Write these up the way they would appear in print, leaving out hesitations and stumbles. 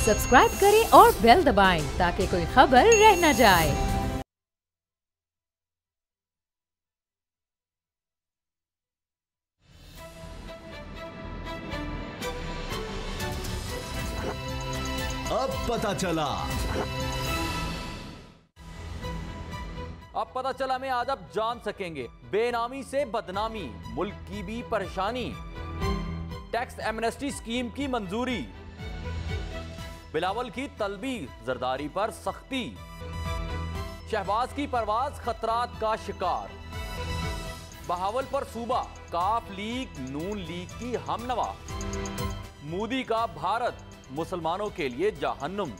Subscribe करें और bell दबाएं ताकि कोई खबर रह न जाए। अब पता चला में आज आप जान सकेंगे बेनामी से बदनामी, मुल्क की भी परेशानी, टैक्स एमनेस्टी स्कीम की मंजूरी, बिलावल की तलबी, जरदारी पर सख्ती, शहबाज की परवाज खतरात का शिकार, बहावल पर सूबा, काफ लीग नून लीग की हमनवा, मोदी का भारत मुसलमानों के लिए जहन्नुम।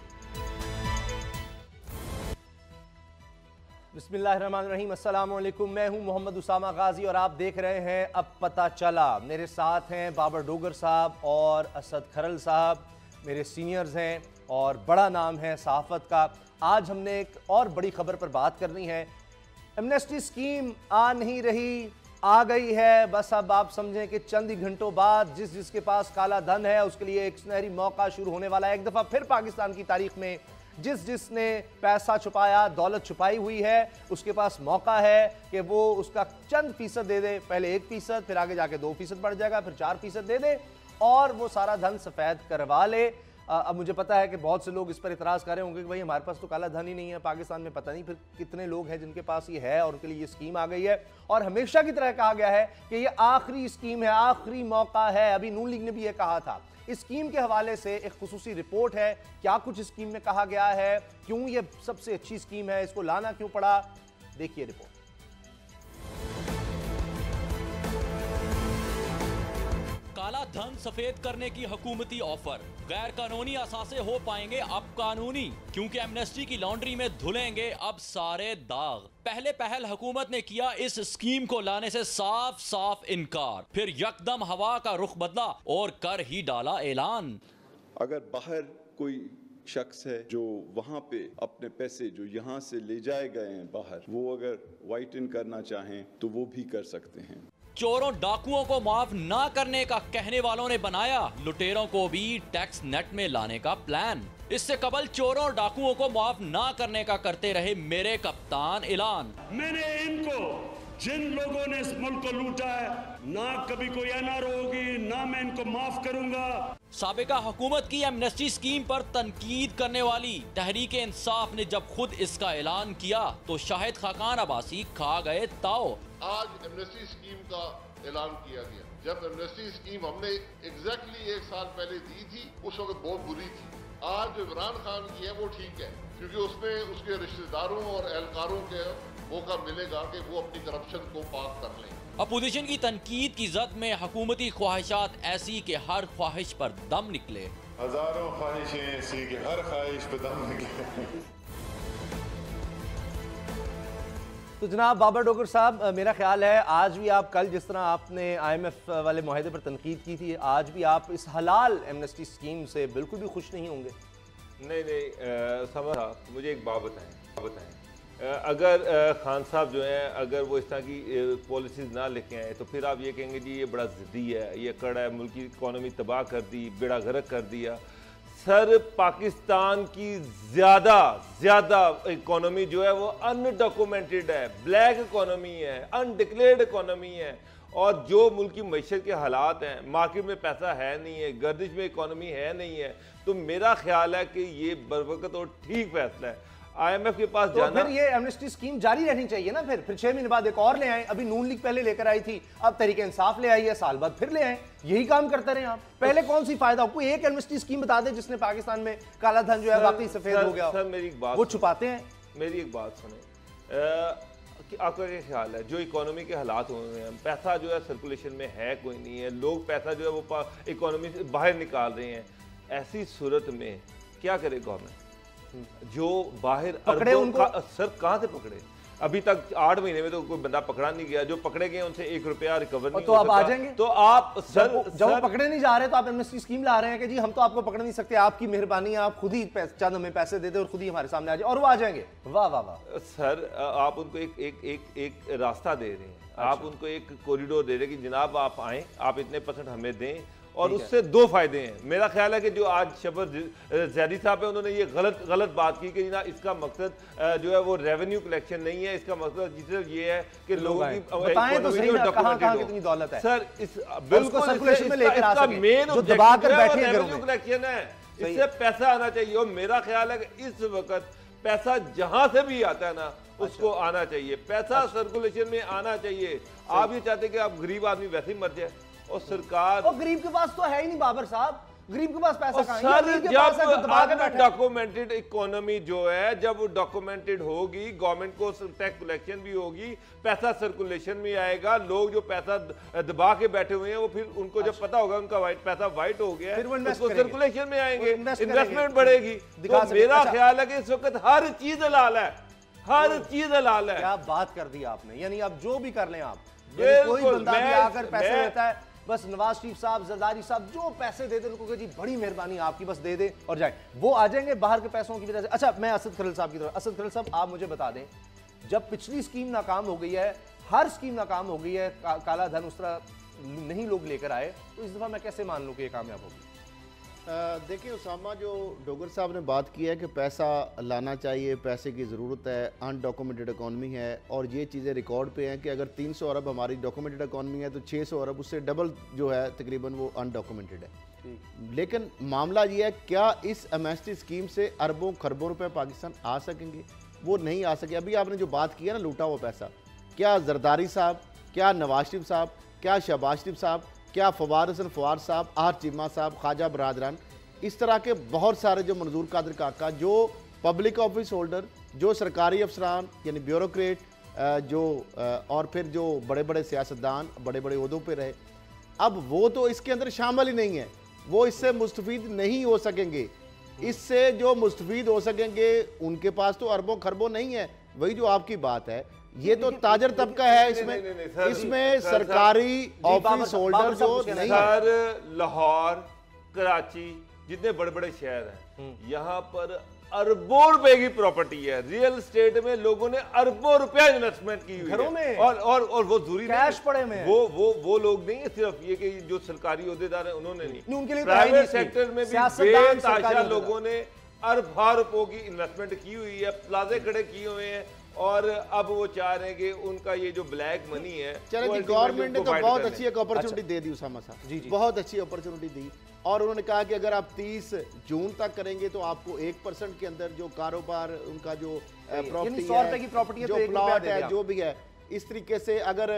बिस्मिल्लाहिर्रहमानिर्रहीम, अस्सलाम वालेकुम। मैं हूं मोहम्मद उसामा गाजी और आप देख रहे हैं अब पता चला। मेरे साथ हैं बाबर डोगर साहब और असद खरल साहब, मेरे सीनियर्स हैं और बड़ा नाम है सहाफ़त का। आज हमने एक और बड़ी खबर पर बात करनी है। एमनेस्टी स्कीम आ नहीं रही, आ गई है। बस अब आप समझें कि चंद ही घंटों बाद जिसके पास काला धन है उसके लिए एक सुनहरी मौका शुरू होने वाला है। एक दफ़ा फिर पाकिस्तान की तारीख में जिसने पैसा छुपाया, दौलत छुपाई हुई है, उसके पास मौका है कि वो उसका चंद फीसद दे दे। पहले 1%, फिर आगे जाके 2% बढ़ जाएगा, फिर 4% दे दे और वो सारा धन सफ़ेद करवा ले। अब मुझे पता है कि बहुत से लोग इस पर इतराज़ कर रहे होंगे कि भाई हमारे पास तो काला धन ही नहीं है पाकिस्तान में, पता नहीं फिर कितने लोग हैं जिनके पास ये है और उनके लिए ये स्कीम आ गई है। और हमेशा की तरह कहा गया है कि ये आखिरी स्कीम है, आखिरी मौका है। अभी नून लीग ने भी ये कहा था। इस स्कीम के हवाले से एक खुसूसी रिपोर्ट है, क्या कुछ स्कीम में कहा गया है, क्यों ये सबसे अच्छी स्कीम है, इसको लाना क्यों पड़ा, देखिए रिपोर्ट। काला धन सफेद करने की हुकूमती ऑफर, गैर कानूनी असासे हो पाएंगे अब कानूनी, क्योंकि एमनेस्टी की लॉन्ड्री में धुलेंगे अब सारे दाग। पहले पहल हुकूमत ने किया इस स्कीम को लाने से साफ साफ इनकार, फिर यकदम हवा का रुख बदला और कर ही डाला ऐलान। अगर बाहर कोई शख्स है जो वहाँ पे अपने पैसे जो यहाँ से ले जाए गए हैं बाहर, वो अगर वाइट इन करना चाहें तो वो भी कर सकते हैं। चोरों डाकुओं को माफ ना करने का कहने वालों ने बनाया लुटेरों को भी टैक्स नेट में लाने का प्लान। इससे कबल चोरों और डाकुओं को माफ ना करने का करते रहे मेरे कप्तान ऐलान। मैंने इनको, जिन लोगों ने इस मुल्क को लूटा है, ना कभी कोई एनआरओ होगी, ना मैं इनको माफ करूंगा। साबिका हुकूमत की एमनेस्टी स्कीम पर तनकीद करने वाली तहरीक इंसाफ ने जब खुद इसका ऐलान किया तो शाहिद खाकान अब्बासी खा गए ताओ। आज एमनेस्टी स्कीम का ऐलान किया गया। जब एमनेस्टी स्कीम हमने एग्जैक्टली 1 साल पहले दी थी उस वक्त बहुत बुरी थी। आज जो इमरान खान की है वो ठीक है, क्योंकि उसमें उसके रिश्तेदारों और एहलकारों के मौका मिलेगा कि वो अपनी करप्शन को पाक कर लें। अपोजिशन की तनकीद की जद में हुकूमती ख्वाहिशात ऐसी कि हर ख्वाहिश पर दम निकले। हजारों ख्वाहिशें ऐसी कि हर ख्वाहिश पर दम निकले। तो जनाब बाबर डोगर साहब, मेरा ख्याल है आज भी आप, कल जिस तरह आपने IMF वाले मुआहदे पर तनकीद की थी, आज भी आप इस हलाल एमनेस्टी स्कीम से बिल्कुल भी खुश नहीं होंगे। नहीं समझ, मुझे एक बात बताएं अगर खान साहब जो हैं अगर वो इस तरह की पॉलिसीज़ ना लेके आए तो फिर आप ये कहेंगे जी ये बड़ा ज़िद्दी है, ये कड़ा है, मुल्क की इकॉनमी तबाह कर दी, बेड़ा गर्क कर दिया। सर पाकिस्तान की ज़्यादा इकोनॉमी जो है वो अनडॉक्यूमेंटेड है, ब्लैक इकोनॉमी है, अनडिक्लेयर्ड इकोनॉमी है। और जो मुल्क की मईशत के हालात हैं, मार्केट में पैसा है नहीं है, गर्दिश में इकोनॉमी है नहीं है, तो मेरा ख्याल है कि ये बरवकत और ठीक फैसला है IMF के पास तो जाना। फिर ये एमनेस्टी स्कीम जारी रहनी चाहिए ना। फिर 6 महीने बाद एक और ले आए। अभी नून लीग पहले लेकर आई थी, अब तहरीक इंसाफ ले आई है, साल बाद फिर ले आए। यही काम करते रहे आप। पहले कौन सी फायदा, कोई एक एमनेस्टी स्कीम बता दे जिसने पाकिस्तान में काला धन जो है वाकई सफेद हो गया। सर मेरी एक बात, वो छुपाते हैं। मेरी एक बात सुने, आपका क्या ख्याल है जो इकोनॉमी के हालात हुए हैं, पैसा जो है सर्कुलेशन में है कोई नहीं है, लोग पैसा जो है वो इकोनॉमी से बाहर निकाल रहे हैं, ऐसी सूरत में क्या करे गवर्नमेंट? जो बाहर पकड़े उनको, सर कहाँ से पकड़े? अभी तक 8 महीने में तो कोई बंदा पकड़ा नहीं गया। जो पकड़े गए उनसे 1 रुपया रिकवर नहीं तो हो अब आ जाएंगे। तो आप जब वो पकड़े नहीं जा रहे तो आप एमनेस्टी स्कीम ला रहे हैं कि जी हम तो आपको पकड़ नहीं सकते, आपकी मेहरबानी, आप खुद ही चंद हमें पैसे दे दे और खुद ही हमारे सामने आ जाए और वो आ जाएंगे। वाह वाह वाह। सर आप उनको एक रास्ता दे रहे हैं, आप उनको एक कॉरिडोर दे रहे हैं कि जनाब आप आएँ, आप इतने % हमें दें और उससे दो फायदे हैं। मेरा ख्याल है कि जो आज शबर जैदी साहब है उन्होंने ये गलत बात की कि ना इसका मकसद जो है वो रेवेन्यू कलेक्शन नहीं है, इसका मकसद सिर्फ ये है कि लोगों की कितनी दौलत है सर। इस बिल्कुल सर्कुलेशन में लेकर आ सके, मेन जो दबा कर बैठे हैं रेवेन्यू कलेक्शन है, इससे पैसा आना चाहिए। और मेरा ख्याल है कि इस वक्त पैसा जहां से भी आता है ना उसको आना चाहिए, पैसा सर्कुलेशन में आना चाहिए। आप ये चाहते कि आप गरीब आदमी वैसे ही मर जाए और सरकार, और गरीब के पास तो है ही नहीं बाबर साहब, गरीब के पास पैसा कहां है? जब डॉक्यूमेंटेड इकोनॉमी जो है, जब डॉक्यूमेंटेड होगी, गवर्नमेंट को टैक्स कलेक्शन भी होगी, पैसा सर्कुलेशन में आएगा, लोग जो पैसा दबा के बैठे हुए हैं वो फिर उनको जब पता होगा उनका पैसा वाइट हो गया है, उसको सर्कुलेशन में आएंगे, इन्वेस्टमेंट बढ़ेगी। तो मेरा ख्याल है कि इस वक्त हर चीज हलाल है, हर चीज हलाल है। क्या बात कर दी आपने, यानी अब जो भी कर लें आप, कोई बंदा भी आकर पैसे देता है, बस नवाज शरीफ साहब, जरदारी साहब जो पैसे दे दे उनको जी बड़ी मेहरबानी आपकी, बस दे दे और जाए, वो आ जाएंगे बाहर के पैसों की वजह से। अच्छा, मैं असद खरल साहब की तरफ, असद खरल साहब आप मुझे बता दें, जब पिछली स्कीम नाकाम हो गई है, हर स्कीम नाकाम हो गई है, काला धन उस तरह नहीं लोग लेकर आए, तो इस दफा मैं कैसे मान लूं कि ये कामयाब होगी? देखिए उसामा, जो डोगर साहब ने बात की है कि पैसा लाना चाहिए, पैसे की ज़रूरत है, अनडॉक्यूमेंटेड इकॉनमी है, और ये चीज़ें रिकॉर्ड पे हैं कि अगर 300 अरब हमारी डॉक्यूमेंटेड इकॉनमी है तो 600 अरब उससे डबल जो है तकरीबन वो अनडॉक्यूमेंटेड है। लेकिन मामला ये है, क्या इस एमएसटी स्कीम से अरबों खरबों रुपए पाकिस्तान आ सकेंगे? वो नहीं आ सके। अभी आपने जो बात की है ना, लूटा हुआ पैसा, क्या जरदारी साहब, क्या नवाज शरीफ साहब, क्या शहबाज शरीफ साहब, क्या फवाद हसन फवाद साहब, आर चीमा साहब, ख्वाजा बरादरान, इस तरह के बहुत सारे जो मंजूर कादर काका, जो पब्लिक ऑफिस होल्डर, जो सरकारी अफसरान यानी ब्यूरोक्रेट, जो और फिर जो बड़े बड़े सियासतदान बड़े बड़े ओहदों पे रहे, अब वो तो इसके अंदर शामिल ही नहीं है, वो इससे मुस्तफीद नहीं हो सकेंगे। इससे जो मुस्तफीद हो सकेंगे उनके पास तो अरबों खरबों नहीं है। वही जो आपकी बात है, ये तो ताजर तबका है, इसमें सरकारी ऑफिस होल्डर जो नहीं, सर लाहौर, कराची जितने बड़े बड़े शहर हैं, यहाँ पर अरबों रुपए की प्रॉपर्टी है। रियल एस्टेट में लोगों ने अरबों रुपया इन्वेस्टमेंट की हुई घरों में, और वो दूरी कैश पड़े में, वो लोग नहीं है सिर्फ ये कि जो सरकारी ओहदेदार है उन्होंने नहीं, उनके लिए प्राइवेट सेक्टर में भी बेतहाशा लोगों ने अरबों रुपयों की इन्वेस्टमेंट की हुई है, प्लाजे खड़े किए हुए हैं, और अब वो चाह रहे हैं कि उनका ये जो ब्लैक मनी है, चलिए गवर्नमेंट ने तो बहुत अच्छी एक अपॉर्चुनिटी दे दी उसामा साहब, जी बहुत अच्छी अपॉर्चुनिटी दी, और उन्होंने कहा कि अगर आप 30 जून तक करेंगे तो आपको 1% के अंदर जो कारोबार उनका जो प्रॉपर्टी है, जो प्लॉट है, जो भी है, इस तरीके से अगर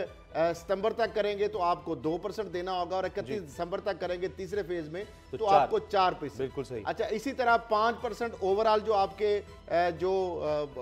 सितंबर तक करेंगे तो आपको 2% देना होगा, और 31 दिसंबर तक करेंगे तीसरे फेज में तो आपको 4%। बिल्कुल सही। अच्छा, इसी तरह 5% ओवरऑल जो आपके जो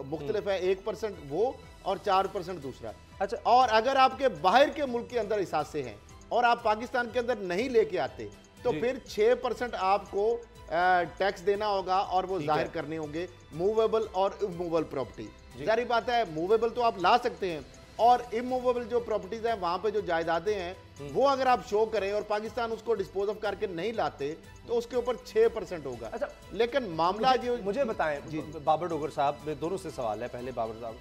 मुख्तलिफ है, 1% वो और 4% दूसरा। अच्छा, और अगर आपके बाहर के मुल्क के अंदर हिसासे हैं और आप पाकिस्तान के अंदर नहीं लेके आते तो फिर 6% आपको टैक्स देना होगा, और वो जाहिर करने होंगे मूवेबल और इमूवेबल प्रॉपर्टी। जारी बात है, मूवेबल तो आप ला सकते हैं, और इमूवेबल जो प्रॉपर्टीज हैं, वहां पे जो जायदादें हैं, वो अगर आप शो करें और पाकिस्तान उसको डिस्पोज ऑफ करके नहीं लाते तो उसके ऊपर 6% होगा। अच्छा, लेकिन मामला जो मुझे बताएं बाबर डोगर साहब, दोनों से सवाल है। पहले बाबर साहब,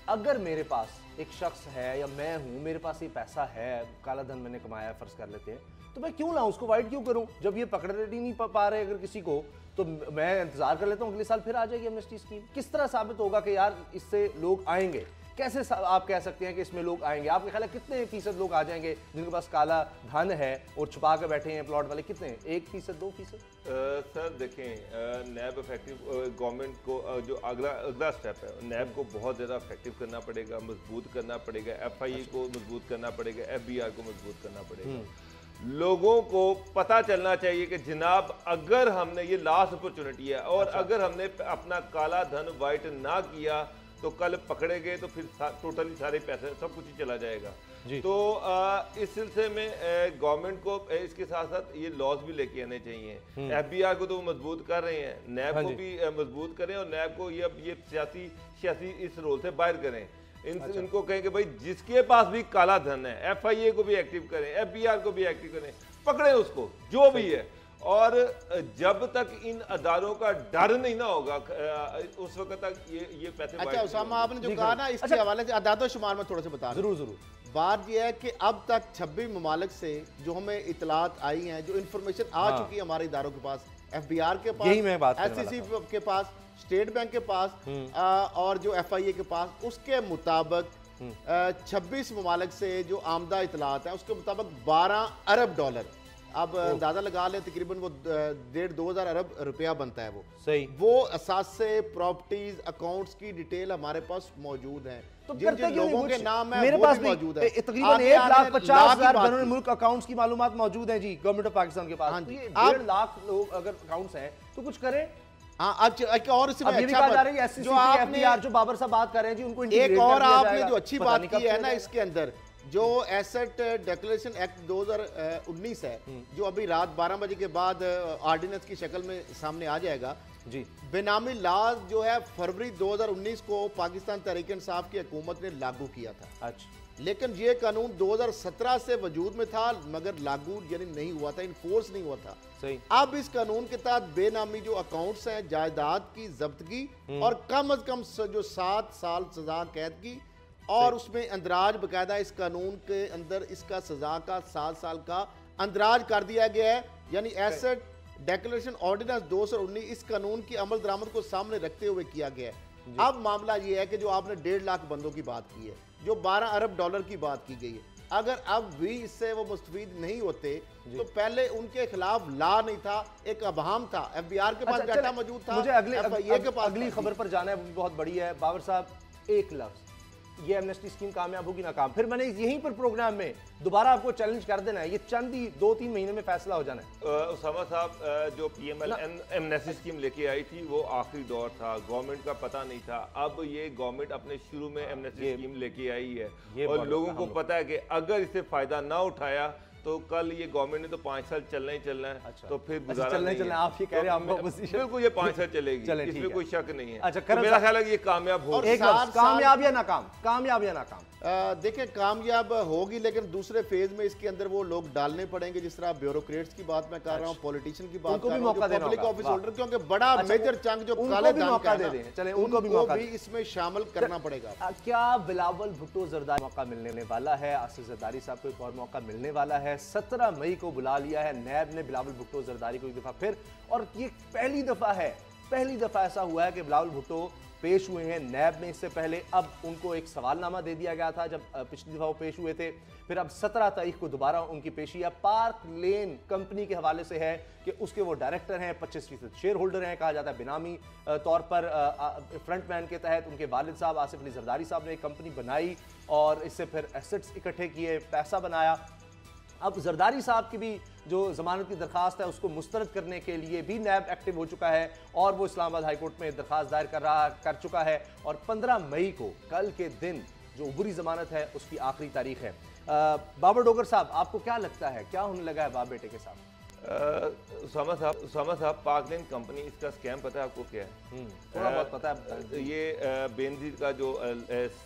अगर मेरे पास एक शख्स है या मैं हूं, मेरे पास ये पैसा है, काला धन मैंने कमाया है, फर्ज कर लेते हैं, तो मैं क्यों लाऊं उसको, वाइट क्यों करूं? जब ये पकड़ रेडी नहीं पा रहे अगर किसी को, तो मैं इंतजार कर लेता हूं, अगले साल फिर आ जाएगी एमनेस्टी स्कीम। किस तरह साबित होगा कि यार इससे लोग आएंगे? कैसे आप कह सकते हैं कि इसमें लोग आएंगे? आपके ख्याल है कितने फीसद लोग आ जाएंगे जिनके पास काला धन है और छुपा के बैठे हैं प्लॉट वाले? कितने, 1%, 2%? सर देखें, नैब इफेक्टिव गवर्नमेंट को जो अगला स्टेप है, नैब को बहुत ज़्यादा इफेक्टिव करना पड़ेगा, मजबूत करना पड़ेगा, FIA को मजबूत करना पड़ेगा, FBR को मजबूत करना पड़ेगा। लोगों को पता चलना चाहिए कि जनाब अगर हमने, ये लास्ट अपॉर्चुनिटी है, और अगर हमने अपना काला धन वाइट ना किया तो कल पकड़े गए तो फिर टोटली सारे पैसे सब कुछ ही चला जाएगा। तो इस सिलसिले में गवर्नमेंट को इसके साथ साथ ये लॉज भी लेके आने चाहिए। FBR को तो वो मजबूत कर रहे हैं, नैब को भी मजबूत करें, और नैब को ये सियासी इस रोल से बाहर करें। इनको कहें कि भाई जिसके पास भी काला धन है, FIA को भी एक्टिव करें, FBR को भी एक्टिव करें, पकड़े उसको जो भी है, और जब तक इन अदारों का डर नहीं ना होगा उस वक्त तक ये पैसे। अच्छा उसामा, आपने जो कहा ना, इसके हवाले से अदाद शुमार में थोड़ा सा बता। जरूर। बात यह है कि अब तक 26 ममालिक से जो हमें इतलात आई हैं, जो इंफॉर्मेशन आ चुकी है हमारे इदारों के पास, FBI के पास, SEC के पास, स्टेट बैंक के पास और जो FIA के पास, उसके मुताबिक 26 ममालिक से जो आमदा इतलात है उसके मुताबिक $12 अरब। अब अंदाजा लगा ले तकरीबन वो 1.5-2 अरब रुपया बनता है। वो सही, वो असासे प्रॉपर्टीज अकाउंट्स की डिटेल हमारे पास मौजूद है, तो जिन जिन लोगों के नाम है मेरे पास भी मौजूद है। तकरीबन 1,50,000 बैरून मुल्क अकाउंट्स की मालूमात मौजूद है जी गवर्नमेंट ऑफ पाकिस्तान के पास। तो ये 1.5 लाख लोग अगर अकाउंट्स हैं तो कुछ करें। और इसमें जो आपने जो बाबर साहब बात कर रहे हैं जी, उनको एक और आपने जो अच्छी बात की है ना, इसके अंदर जो एसेट डिक्लेरेशन एक्ट 2019 है, जो अभी रात 12 बजे के बाद ऑर्डिनेंस की शक्ल में सामने आ जाएगा जी। बेनामी लाज जो है फरवरी 2019 को पाकिस्तान तहरीक इंसाफ की हुकूमत ने लागू किया था। अच्छा, लेकिन ये कानून 2017 से वजूद में था मगर लागू यानी नहीं हुआ था, इन्फोर्स नहीं हुआ था। सही। अब इस कानून के तहत बेनामी जो अकाउंट्स हैं, जायदाद की जब्तगी और कम अज कम जो 7 साल सजा कैद की, और उसमें अंदराज बकायदा इस कानून के अंदर इसका सजा का 7 साल का अंदराज कर दिया गया है। यानी एसेट डिक्लेरेशन ऑर्डिनेंस 2019 इस कानून की अमल दरामद को सामने रखते हुए किया गया है। अब मामला ये है कि जो आपने 1.5 लाख बंदों की बात की है, जो $12 अरब की बात की गई है, अगर अब भी इससे वो मुस्तफीद नहीं होते तो पहले उनके खिलाफ ला नहीं था, एक अबहम था, FBR के पास डाटा मौजूद था। मुझे अगली खबर पर जाना है, वो भी बहुत बड़ी है। बाबर साहब, एक लफ्ज, ये एमनेस्टी स्कीम कामयाब होगी नाकाम, फिर मैंने यहीं पर प्रोग्राम में दोबारा आपको चैलेंज कर देना है, ये चंद ही 2-3 महीने में फैसला हो जाना है। उसामा साहब, जो PML एमनेस्टी स्कीम लेके आई थी वो आखिरी दौर था, गवर्नमेंट का पता नहीं था। अब ये गवर्नमेंट अपने शुरू में एमनेस्टी स्कीम लेके आई है और लोगों को पता है कि अगर इससे फायदा ना उठाया तो कल ये गवर्नमेंट ने तो 5 साल चलना ही चलना है। अच्छा, तो फिर गुजारा नहीं है। आप ये कह रहे हैं बिल्कुल ये 5 साल चलेगी, इसमें कोई शक नहीं है। अच्छा, तो मेरा ख्याल है कि ये कामयाब होगी। कामयाब या नाकाम? कामयाब या नाकाम? देखिए, कामयाब होगी, लेकिन दूसरे फेज में इसके अंदर वो लोग डालने पड़ेंगे, जिस तरह ब्यूरोक्रेट्स की बात मैं कर रहा हूँ, पॉलिटिशियन की बात कर रहा हूँ, पब्लिक ऑफिस होल्डर, क्योंकि बड़ा मेजर चंक जो काले धन का है, चले उनको भी इसमें शामिल करना पड़ेगा। क्या बिलावल भुट्टो जरदारी मौका मिलने वाला है? आसिफ जरदारी साहब को एक और मौका मिलने वाला है। 17 मई को बुला लिया है नैब ने बिलावल भुट्टो जरदारी को एक दफा फिर, और ये पहली दफा ऐसा हुआ है कि बिलावल भुट्टो पेश हुए हैं नैब में। इससे पहले अब उनको एक सवालनामा दे दिया गया था जब पिछली दफा वो पेश हुए थे। फिर अब 17 तारीख को दोबारा उनकी पेशी है। पार्क लेन कंपनी के हवाले से है कि उसके वो डायरेक्टर हैं, 25% शेयर होल्डर हैं, कहा जाता है बेनामी तौर पर फ्रंटमैन के तहत उनके वालिद साहब आसिफ अली जरदारी साहब ने एक कंपनी बनाई और इससे फिर एसेट्स इकट्ठे किए, पैसा बनाया। अब जरदारी साहब की भी जो जमानत की दरखास्त है उसको मुस्तरद करने के लिए भी नैब एक्टिव हो चुका है और वो इस्लामाबाद हाई कोर्ट में दरखास्त दायर कर चुका है। और 15 मई को, कल के दिन, जो उबरी जमानत है उसकी आखिरी तारीख है। बाबर डोगर साहब, आपको क्या लगता है, क्या होने लगा है बाप बेटे के साथ? उसामा साहब, पाक लेन कंपनी, इसका स्कैम पता है आपको क्या है? थोड़ा बहुत पता है। ये बेनजीर का जो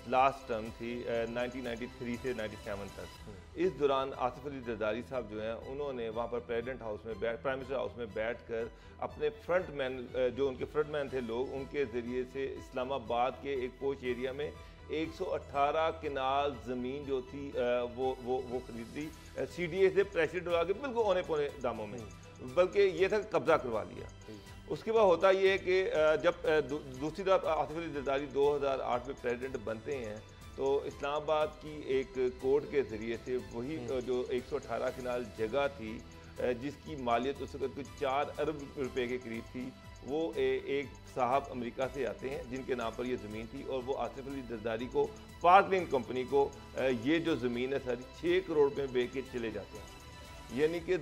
लास्ट टर्म थी 1993 से 97 तक, इस दौरान आसिफ अली जरदारी साहब जो हैं उन्होंने वहाँ पर प्रेसिडेंट हाउस में प्राइम मिनिस्टर हाउस में बैठकर अपने फ्रंटमैन, जो उनके फ्रंटमैन थे लोग, उनके ज़रिए से इस्लामाबाद के एक पोश एरिया में 118 किनाल ज़मीन जो थी वो खरीदी CDA से प्रेशर डलवा के बिल्कुल औने पौने दामों में, बल्कि ये था कब्जा करवा लिया। उसके बाद होता ये है कि जब दूसरी तरफ आसिफ अली जरदारी 2008 में प्रेसिडेंट बनते हैं तो इस्लामाबाद की एक कोर्ट के ज़रिए से वही जो 118 किनाल जगह थी जिसकी मालियत उस वक्त कुछ 4 अरब रुपए के करीब थी, वो एक साहब अमेरिका से आते हैं जिनके नाम पर ये ज़मीन थी और वो आसिफ अली जरदारी को, पार्क लेन कंपनी को ये जो ज़मीन है सारी 6 करोड़ में बेच के चले जाते हैं। यानी कि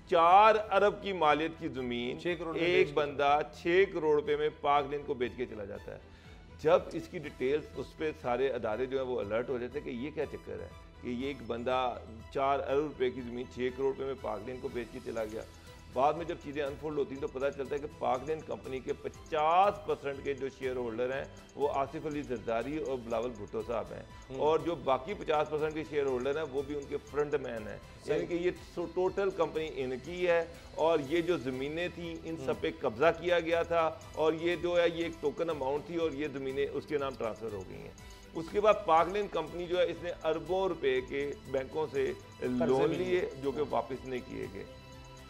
4 अरब की मालियत की ज़मीन एक बंदा 6 करोड़ रुपए में पार्क लेन को बेच के चला जाता है। जब इसकी डिटेल्स उस पर सारे अदारे जो है वो अलर्ट हो जाते हैं कि ये क्या चक्कर है कि ये एक बंदा 4 अरब रुपए की ज़मीन 6 करोड़ रुपए में पार्क लेन को बेच के चला गया। बाद में जब चीज़ें अनफोल्ड होती हैं तो पता चलता है कि पार्क लेन कंपनी के 50% के जो शेयर होल्डर हैं वो आसिफ अली जरदारी और बिलावल भुट्टो साहब हैं और जो बाकी 50% के शेयर होल्डर हैं वो भी उनके फ्रंट मैन हैं। यानी कि ये टोटल कंपनी इनकी है और ये जो ज़मीनें थी इन सब पे कब्जा किया गया था और ये जो है ये एक टोकन अमाउंट थी और ये ज़मीनें उसके नाम ट्रांसफ़र हो गई हैं। उसके बाद पाकलैंड कंपनी जो है इसने अरबों रुपए के बैंकों से लोन लिए जो कि वापस नहीं किए गए।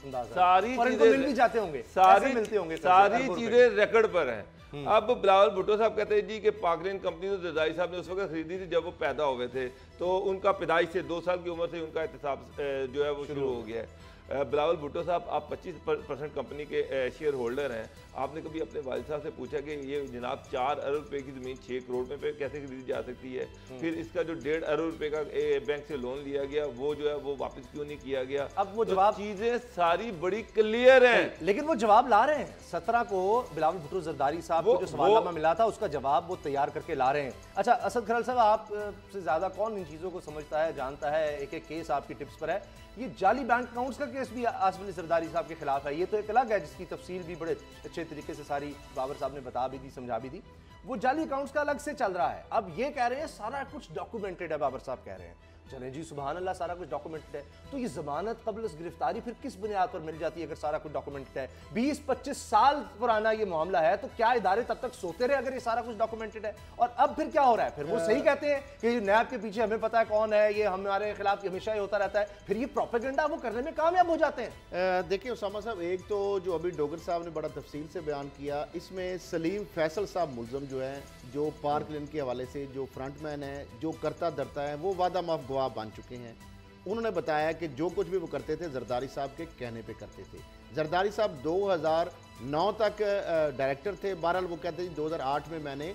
सारी चीजें मिल भी जाते होंगे, सारी चीजें रिकॉर्ड पर हैं। अब बिलावल भुट्टो साहब कहते हैं जी कि पाकलैंड कंपनी तो जरदारी साहब ने उस वक्त खरीदी थी जब वो पैदा हो गए थे, तो उनका पैदाइश से 2 साल की उम्र से उनका एहतसाब जो है वो शुरू हो गया है। बिलावल भुट्टो साहब, आप 25% कंपनी के शेयर होल्डर हैं, आपने कभी अपने वालिद साहब से पूछा कि ये जनाब 4 अरब रुपए की ज़मीन 6 करोड़ में पे कैसे खरीदी जा सकती है? फिर इसका जो 1.5 अरब रुपए का बैंक से लोन लिया गया वो जो है वो वापस क्यों नहीं किया गया? अब वो जवाब, चीजें सारी बड़ी क्लियर हैं, लेकिन वो जवाब ला रहे हैं। 17 को बिलावल भुट्टो जरदारी साहब को जो सवालनामा मिला था उसका जवाब वो तैयार करके ला रहे हैं। अच्छा असद खरल साहब, आप से ज्यादा कौन इन चीजों को समझता है, जानता है? एक एक केस आपकी टिप्स पर है। ये जाली बैंक अकाउंट्स का केस भी आसिफ अली जरदारी साहब के खिलाफ है, ये तो एक अलग है जिसकी तफसील भी बड़े अच्छे तरीके से सारी बाबर साहब ने बता भी दी, समझा भी दी। वो जाली अकाउंट्स का अलग से चल रहा है। अब ये कह रहे हैं सारा कुछ डॉक्यूमेंटेड है, बाबर साहब कह रहे हैं। चले जी सुभान अल्लाह, सारा कुछ डॉक्यूमेंटेड है, तो ये जमानत कब्ल गिरफ्तारी फिर किस बुनियाद पर मिल जाती है अगर सारा कुछ डॉक्यूमेंटेड है? 20-25 साल पुराना ये मामला है, तो क्या इदारे तब तक सोते रहे अगर ये सारा कुछ डॉक्यूमेंटेड है? और अब फिर क्या हो रहा है? फिर वो सही कहते हैं कि नैब के पीछे हमें पता है कौन है, ये हमारे खिलाफ हमेशा ही होता रहता है, फिर ये प्रोपेगेंडा वो करने में कामयाब हो जाते हैं। देखिए उसामा साहब, एक तो जो अभी डोगर साहब ने बड़ा तफसील से बयान किया, इसमें सलीम फैसल साहब मुलजम जो है, जो पार्कलैंड के हवाले से जो फ्रंटमैन है, जो करता धरता है, वो वादा माफ गवाह बन चुके हैं। उन्होंने बताया कि जो कुछ भी वो करते थे जरदारी साहब के कहने पे करते थे। जरदारी साहब 2009 तक डायरेक्टर थे, बहरहाल वो कहते हैं 2008 में मैंने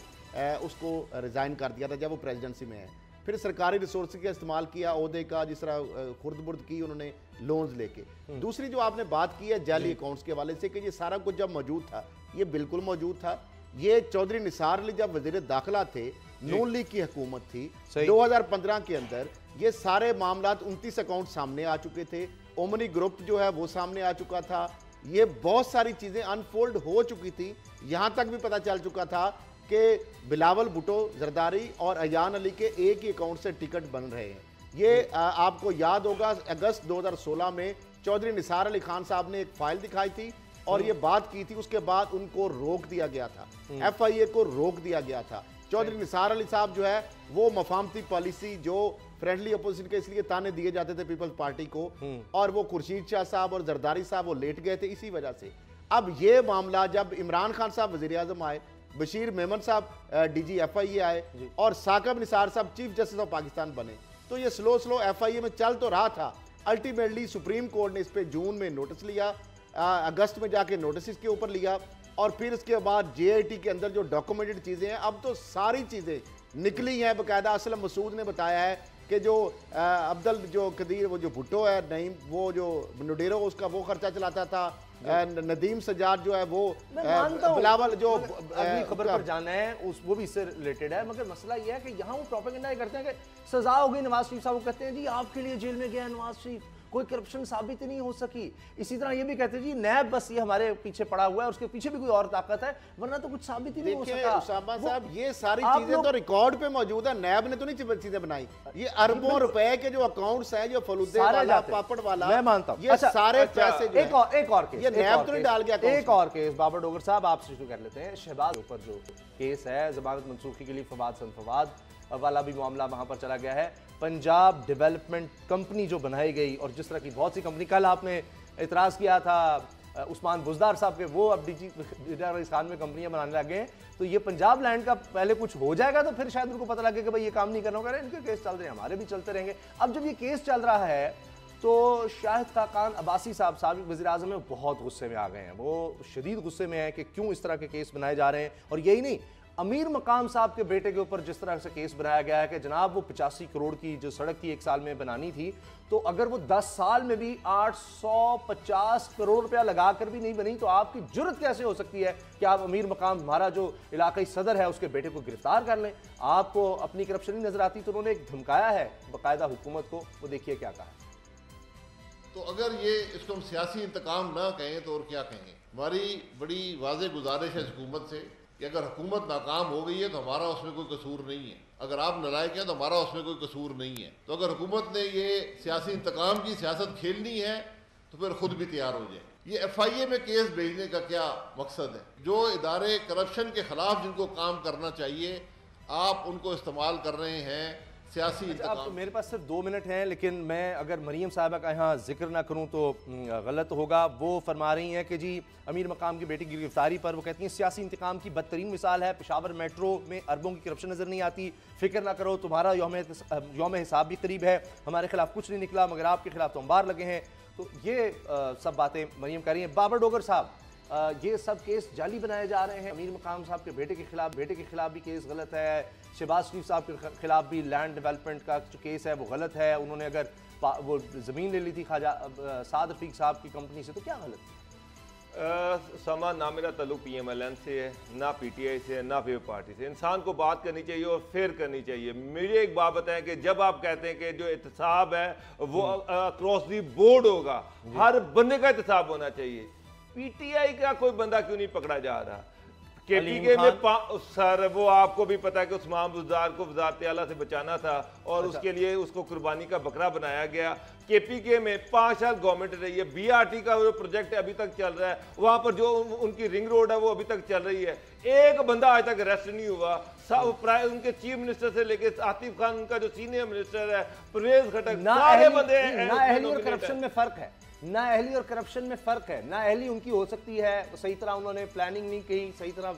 उसको रिज़ाइन कर दिया था जब वो प्रेसिडेंसी में है। फिर सरकारी रिसोर्स का इस्तेमाल किया ओहदे का, जिस तरह खुर्द बुर्द की उन्होंने लोन्स लेके। दूसरी जो आपने बात की है जाली अकाउंट्स के हवाले से कि ये सारा कुछ जब मौजूद था, ये बिल्कुल मौजूद था। ये चौधरी निसार अली जब वजीर दाखिला थे, नून लीग की हुकूमत थी, 2015 के अंदर ये सारे मामला 29 अकाउंट सामने आ चुके थे। ओमनी ग्रुप जो है वो सामने आ चुका था। ये बहुत सारी चीज़ें अनफोल्ड हो चुकी थी। यहाँ तक भी पता चल चुका था कि बिलावल भुट्टो जरदारी और अयान अली के एक ही अकाउंट से टिकट बन रहे हैं। ये आपको याद होगा अगस्त 2016 में चौधरी निसार अली खान साहब ने एक फाइल दिखाई थी और ये बात की थी, उसके बाद उनको रोक दिया गया था, FIA को रोक दिया गया था। चौधरी निसार अली साहब जो है वो मफामती पॉलिसी जो फ्रेंडली अपोजिशन के इसलिए ताने दिए जाते थे पीपल्स पार्टी को, और वो खुर्शीद शाह साहब और जरदारी साहब वो लेट गए थे इसी वजह से। अब ये मामला जब इमरान खान साहब वजीर आजम आए, बशीर मेमन साहब DG FIA आए और साकिब निसार साहब चीफ जस्टिस ऑफ पाकिस्तान बने, तो ये स्लो FIA में चल तो रहा था। अल्टीमेटली सुप्रीम कोर्ट ने इस पर जून में नोटिस लिया, अगस्त में जाके नोटिस इसके ऊपर लिया, और फिर इसके बाद JIT के अंदर जो डॉक्यूमेंटेड चीज़ें हैं, अब तो सारी चीज़ें निकली हैं। बाकायदा असलम मसूद ने बताया है कि जो अब्दुल जो कदीर वो जो भुट्टो है नईम, वो जो नुडेरो उसका वो खर्चा चलाता था, नदीम सजाद जो है वो बिलावल जो अगली खबर पर जाना है उस वो भी इससे रिलेटेड है। मगर मसला ये है कि यहाँ वो प्रोपेगेंडा करते हैं कि सजा हो गई नवाज शरीफ साहब, वो कहते हैं जी आपके लिए जेल में गया नवाज शरीफ, कोई करप्शन साबित नहीं हो सकी। इसी तरह ये भी कहते हैं जी नैब बस ये हमारे पीछे पड़ा हुआ है, उसके पीछे भी कोई और ताकत है, वरना तो कुछ साबित ही नहीं हो सका। उसामा साहब ये सारी चीजें तो रिकॉर्ड पे मौजूद है, नैब ने तो नहीं चीजें बनाई। ये अरबों रुपए के जो अकाउंट्स हैं, जो फलूदे वाला पापड़ वाला, मैं मानता हूं ये सारे पैसे एक और केस, ये नैब तो नहीं डाल गया। एक और केस बाबर डोगर साहब आपसे शुरू कर लेते हैं। शहबाज के ऊपर जो केस है जमानत मनसूखी के लिए फवाद सन फवाद वाला भी मामला वहां पर चला गया है। पंजाब डेवलपमेंट कंपनी जो बनाई गई, और जिस तरह की बहुत सी कंपनी, कल आपने इतराज किया था उस्मान बुजदार साहब के, वो अब DG खान में कंपनियां बनाने लगे हैं, तो ये पंजाब लैंड का पहले कुछ हो जाएगा तो फिर शायद उनको पता लगे कि भाई ये काम नहीं करना होगा, इनके केस चल रहे हैं, हमारे भी चलते रहेंगे। अब जब ये केस चल रहा है तो शाहिद खाकान अब्बासी साहब साबिक वज़ीर आज़म में बहुत गुस्से में आ गए हैं। वो शदीद गुस्से में हैं कि क्यों इस तरह के केस बनाए जा रहे हैं। और यही नहीं, अमीर मकाम साहब के बेटे के ऊपर जिस तरह से केस बनाया गया है कि जनाब वो 85 करोड़ की जो सड़क थी 1 साल में बनानी थी, तो अगर वो 10 साल में भी 850 करोड़ रुपया लगाकर भी नहीं बनी, तो आपकी जुर्रत कैसे हो सकती है कि आप अमीर मकाम हमारा जो इलाकाई सदर है उसके बेटे को गिरफ्तार कर लें? आपको अपनी करप्शन नहीं नजर आती? तो उन्होंने एक धमकाया है बाकायदा हुकूमत को, वो देखिए क्या कहा। तो अगर ये इसको हम सियासी इंतकाम ना कहें तो और क्या कहें। हमारी बड़ी वाज़ेह गुजारिश है हुकूमत से कि अगर हुकूमत नाकाम हो गई है तो हमारा उसमें कोई कसूर नहीं है, अगर आप नालायक हैं तो हमारा उसमें कोई कसूर नहीं है। तो अगर हुकूमत ने ये सियासी इंतकाम की सियासत खेलनी है तो फिर खुद भी तैयार हो जाए। ये FIA में केस भेजने का क्या मकसद है? जो इदारे करप्शन के खिलाफ जिनको काम करना चाहिए आप उनको इस्तेमाल कर रहे हैं सियासी अब इंतकाम। मेरे पास सिर्फ 2 मिनट हैं, लेकिन मैं अगर मरीम साहबा का यहाँ जिक्र ना करूँ तो गलत होगा। वो फरमा रही हैं कि जी अमीर मकाम की बेटी की गिरफ्तारी पर वो कहती हैं सियासी इंतकाम की बदतरीन मिसाल है, पेशावर मेट्रो में अरबों की करप्शन नजर नहीं आती, फिक्र ना करो तुम्हारा यौम हिसाब भी करीब है, हमारे खिलाफ कुछ नहीं निकला मगर आपके खिलाफ तो अंबार लगे हैं। तो ये सब बातें मरीम कह रही हैं। बाबर डोगर साहब, ये सब केस जाली बनाए जा रहे हैं, अमीर मकाम साहब के बेटे के खिलाफ भी केस गलत है, शहबाज शरीफ साहब के खिलाफ भी लैंड डेवलपमेंट का जो केस है वो गलत है, उन्होंने अगर वो ज़मीन ले ली थी ख्वाजा साद रफीक साहब की कंपनी से, तो क्या गलत है? समा ना मेरा ताल्लुक PMLN से है, ना PTI से है, ना वेव पार्टी से। इंसान को बात करनी चाहिए और फेयर करनी चाहिए। मुझे एक बात बताएं कि जब आप कहते हैं कि जो एहतसाब है वो अक्रॉस दी बोर्ड होगा, हर बंदे का एहतसाब होना चाहिए, PTI का कोई बंदा क्यों नहीं पकड़ा जा रहा? KPK में सर वो आपको भी पता है कि उस्मान बुज़दार को वज़ारत आला से बचाना था और उसके लिए उसको कुर्बानी का बकरा बनाया गया। KPK में 5 साल गवर्नमेंट रही है, BRT का वो प्रोजेक्ट अभी तक चल रहा है, वहां पर जो उनकी रिंग रोड है वो अभी तक चल रही है, एक बंदा आज तक अरेस्ट नहीं हुआ। उनके चीफ मिनिस्टर से लेके आतिफ खान, उनका जो सीनियर मिनिस्टर है परवेज खटक, सारे बंदे करप्शन में फर्क है, ना अहली और करप्शन में फर्क है। ना अहली उनकी हो सकती है, सही तरह उन्होंने प्लानिंग नहीं की, सही तरह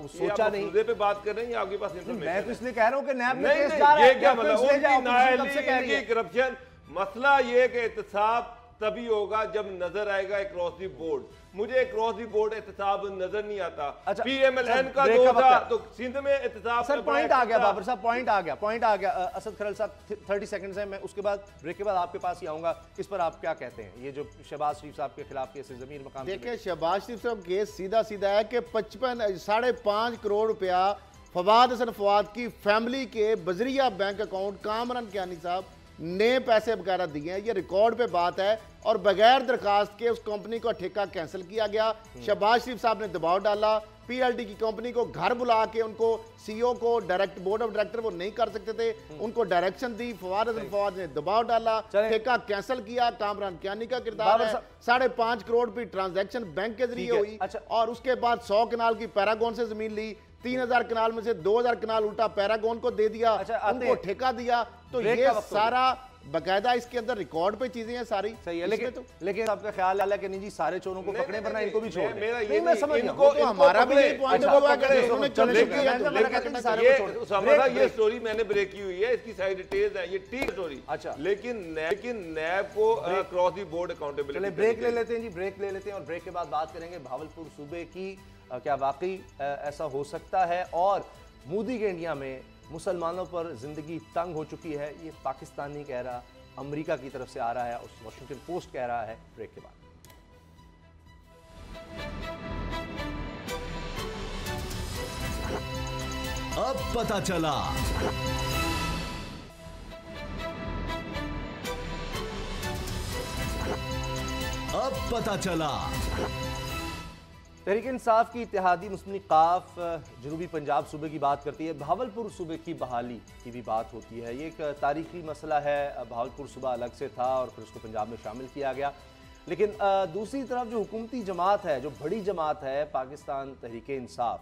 सोचा नहीं। मुद्दे पे बात कर रहे हैं आपके पास इंफॉर्मेशन? मैं तो इसलिए कह रहा हूं कि नैब में केस जा रहा है, क्या मतलब करप्शन? मसला ये है कि एहतसाब तभी होगा जब नजर आएगा क्रॉस दी बोर्ड। मुझे क्रॉस दी बोर्ड एहतसाब नजर नहीं आता। अच्छा, PMLN का दो था तो सिंध में एहतसाब। सर पॉइंट आ गया बाबर साहब, पॉइंट आ गया। असद खरल साहब 30 सेकंड्स हैं, मैं उसके बाद ब्रेक के बाद आपके पास ही आऊंगा। इस पर आप क्या कहते हैं, ये जो शहबाज शरीफ साहब के खिलाफ केस जमीन मकाम? देखिए शहबाज शरीफ साहब केस सीधा है कि 5.5 करोड़ रुपया फवाद हसन फवाद की फैमिली के बजरिया बैंक अकाउंट कामरान कियानी साहब ने पैसे वगैरह दिए हैं, ये रिकॉर्ड पे बात है, और बगैर दरखास्त के उस कंपनी का ठेका कैंसिल किया गया। शहबाज शरीफ साहब ने दबाव डाला, PLD की कंपनी को घर बुला के उनको CEO को डायरेक्ट बोर्ड ऑफ डायरेक्टर वो नहीं कर सकते थे, उनको डायरेक्शन दी, फवाद हसन फवाद ने दबाव डाला, ठेका कैंसिल किया। कामरान कियानी का किरदार है, 5.5 करोड़ की ट्रांजैक्शन बैंक के जरिए हुई। और उसके बाद 100 कनाल की पैरागॉन से जमीन ली, 3000 कनाल में से 2000 कनाल उल्टा पैरागॉन को दे दिया, उनको ठेका दिया। तो ये सारा बकायदा इसके अंदर रिकॉर्ड पे चीजें हैं सारी। सही है, लेकिन आपका ख्याल है कि नहीं जी सारे चोरों को पकड़े वरना इनको भी छोड़ दें? मेरा ये मैं समझ इनको हमारा भी यही पॉइंट हुआ कि उन्होंने ये स्टोरी मैंने ब्रेक की हुई है, इसकी सारी डिटेल्स है, ये ठीक स्टोरी। अच्छा, लेकिन नैब को cross the board accountability. Break ले लेते हैं जी, ब्रेक ले लेते हैं और ब्रेक के बाद बात करेंगे भावलपुर सूबे की। क्या वाकई ऐसा हो सकता है? और मोदी के इंडिया में मुसलमानों पर जिंदगी तंग हो चुकी है, ये पाकिस्तान नहीं कह रहा, अमेरिका की तरफ से आ रहा है, वॉशिंगटन पोस्ट कह रहा है। ब्रेक के बाद अब पता चला। अब पता चला। तहरीक इंसाफ की इत्तेहादी मुस्लिम काफ जनूबी पंजाब सूबे की बात करती है, भावलपुर सूबे की बहाली की भी बात होती है। ये एक तारीखी मसला है, भावलपुर सूबा अलग से था और फिर उसको पंजाब में शामिल किया गया। लेकिन दूसरी तरफ जो हुकूमती जमात है, जो बड़ी जमात है पाकिस्तान तहरीक इंसाफ,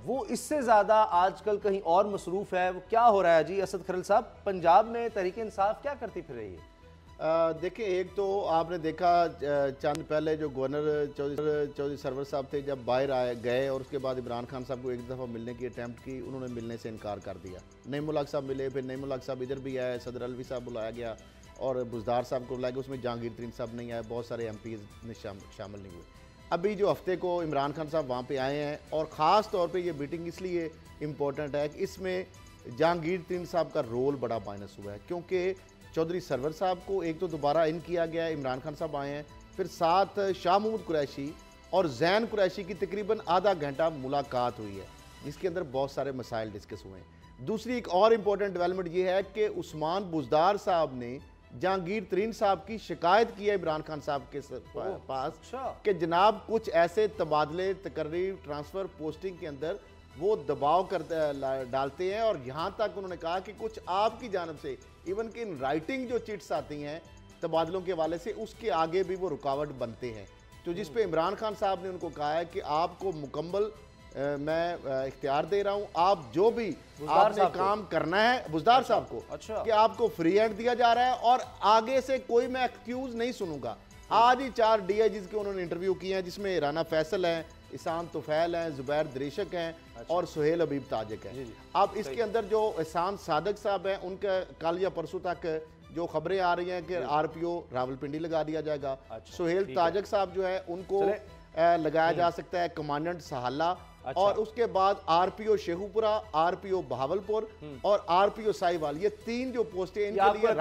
वो इससे ज़्यादा आजकल कहीं और मसरूफ़ है। वो क्या हो रहा है जी असद खरल साहब? पंजाब में तहरीक इंसाफ क्या करती फिर रही है? देखिए, एक तो आपने देखा चंद पहले जो गवर्नर चौधरी सरवर साहब थे, जब बाहर गए और उसके बाद इमरान खान साहब को एक दफ़ा मिलने की अटैम्प्ट की, उन्होंने मिलने से इनकार कर दिया। नईमुल हक साहब मिले, फिर नईमुल हक साहब इधर भी आए, सदर अलवी साहब बुलाया गया और बुज़दार साहब को बुलाया गया, उसमें जहांगीर तरीन साहब नहीं आए, बहुत सारे MPs ने शामिल नहीं हुए। अभी जो हफ्ते को इमरान खान साहब वहाँ पर आए हैं और ख़ास तौर पर यह मीटिंग इसलिए इम्पोर्टेंट है कि इसमें जहांगीर तरीन साहब का रोल बड़ा माइनस हुआ है, क्योंकि चौधरी सरवर साहब को एक तो दोबारा इन किया गया है, इमरान खान साहब आए हैं, फिर साथ शाह महमूद कुरैशी और जैन कुरैशी की तकरीबन आधा घंटा मुलाकात हुई है, जिसके अंदर बहुत सारे मसाइल डिस्कस हुए हैं। दूसरी एक और इम्पोर्टेंट डेवलपमेंट ये है कि उस्मान बुज़दार साहब ने जहांगीर तरीन साहब की शिकायत की है इमरान खान साहब के पास कि जनाब कुछ ऐसे तबादले, तकर्री, ट्रांसफ़र, पोस्टिंग के अंदर वो दबाव डालते हैं, और यहाँ तक उन्होंने कहा कि कुछ आपकी जानब से इवन कि इन राइटिंग जो चिट्स आती हैं तबादलों के हवाले से, उसके आगे भी वो रुकावट बनते हैं। तो जिस पे इमरान खान साहब ने उनको कहा है कि आपको मुकम्मल मैं इख्तियार दे रहा हूं, आप जो भी आपने काम करना है बुजदार साहब को, कि आपको फ्री हैंड दिया जा रहा है और आगे से कोई मैं एक्सक्यूज नहीं सुनूंगा। आज ही 4 DIGs के उन्होंने इंटरव्यू किए हैं, जिसमें राना फैसल हैं, इसान तुफैल हैं, जुबैर दरेशक हैं और सुहेल हबीब ताजिक हैं। अब इसके अंदर जो एहसान सादक साहब हैं, उनका कल या परसों तक जो खबरें आ रही हैं कि RPO रावलपिंडी लगा दिया जाएगा। सुहेल ताजिक साहब जो है उनको लगाया जा सकता है कमांडेंट सहाला, और उसके बाद RPO शेखुपुरा, RPO बहावलपुर और RPO साहिवाल, ये 3 जो पोस्टें इनके लिए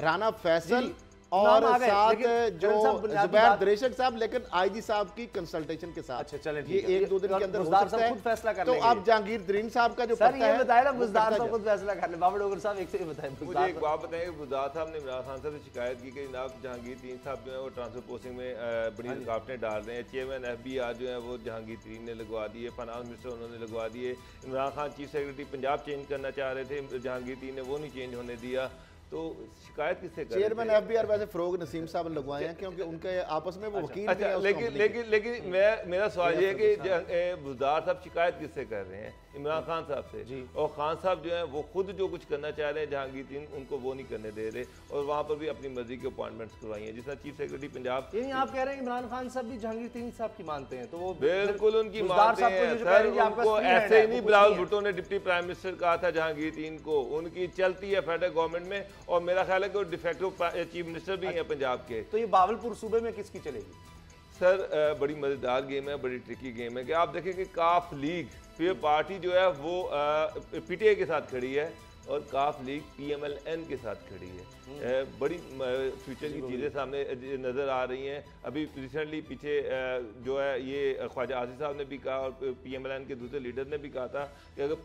राना फैसल और साथ जो जुबैर दरेशक साहब, लेकिन IG साहब की कंसल्टेशन के साथ। अच्छा चलें, ये 1-2 दिन के अंदर हो सकता है, फैसला कर तो अब जहांगीर तरीन साहब का जो पता है बताया ना, बुजदार साहब खुद फैसला कर ले। बाबर डोगर साहब एक से बताएं, मुझे एक बात बताएं, बुजदार साहब ने इमरान खान साहब से शिकायत की कि जनाब जहांगीर तरीन साहब जो है वो ट्रांसफर पोस्टिंग में बड़ी रुकावटें डाल रहे हैं। चेयरमैन FBR जो है वो जहांगीर तरीन ने लगवा दिए, फाइनेंस मिनिस्टर उन्होंने लगवा दिए। Imran Khan chief secretary Punjab change करना चाह रहे थे, जहांगीर तरीन ने वो नहीं चेंज होने दिया। तो शिकायत किससे करें? चेयरमैन FBR वैसे फरोग नसीम साहब ने लगवाए हैं, क्योंकि उनके आपस में वो वकील थे। लेकिन मेरा सवाल ये है कि बुजदार साहब शिकायत किससे कर रहे हैं? इमरान खान साहब से। और खान साहब जो है वो खुद जो कुछ करना चाह रहे हैं जहांगीर तरीन, उनको वो नहीं करने दे रहे, और वहाँ पर भी अपनी मर्जी के अपॉइंटमेंट्स करवाई हैं, जिसमें चीफ सेक्रेटरी पंजाब। यानी आप कह रहे हैं इमरान खान साहब भी जहांगीर तरीन साहब की मानते हैं? तो वो बिल्कुल उनकी मानते हैं सर। उनको ऐसे ही नहीं बिलावल भुट्टो ने डिप्टी प्राइम मिनिस्टर कहा था जहांगीर तरीन को, उनकी चलती है फेडरल गवर्नमेंट में, और मेरा ख्याल है कि वो डिफेक्टिव चीफ मिनिस्टर भी हैं पंजाब के। तो ये बावलपुर सूबे में किसकी चलेगी? सर बड़ी मजेदार गेम है, बड़ी ट्रिकी गेम है कि आप देखें कि काफ लीग फिर पार्टी जो है वो PTI के साथ खड़ी है और काफ लीग PMLN के साथ खड़ी है। बड़ी फ्यूचर की चीज़ें सामने नज़र आ रही हैं। अभी रिसेंटली पीछे जो है ये ख्वाजा आसिफ साहब ने भी कहा और PMLN के दूसरे लीडर ने भी कहा था कि अगर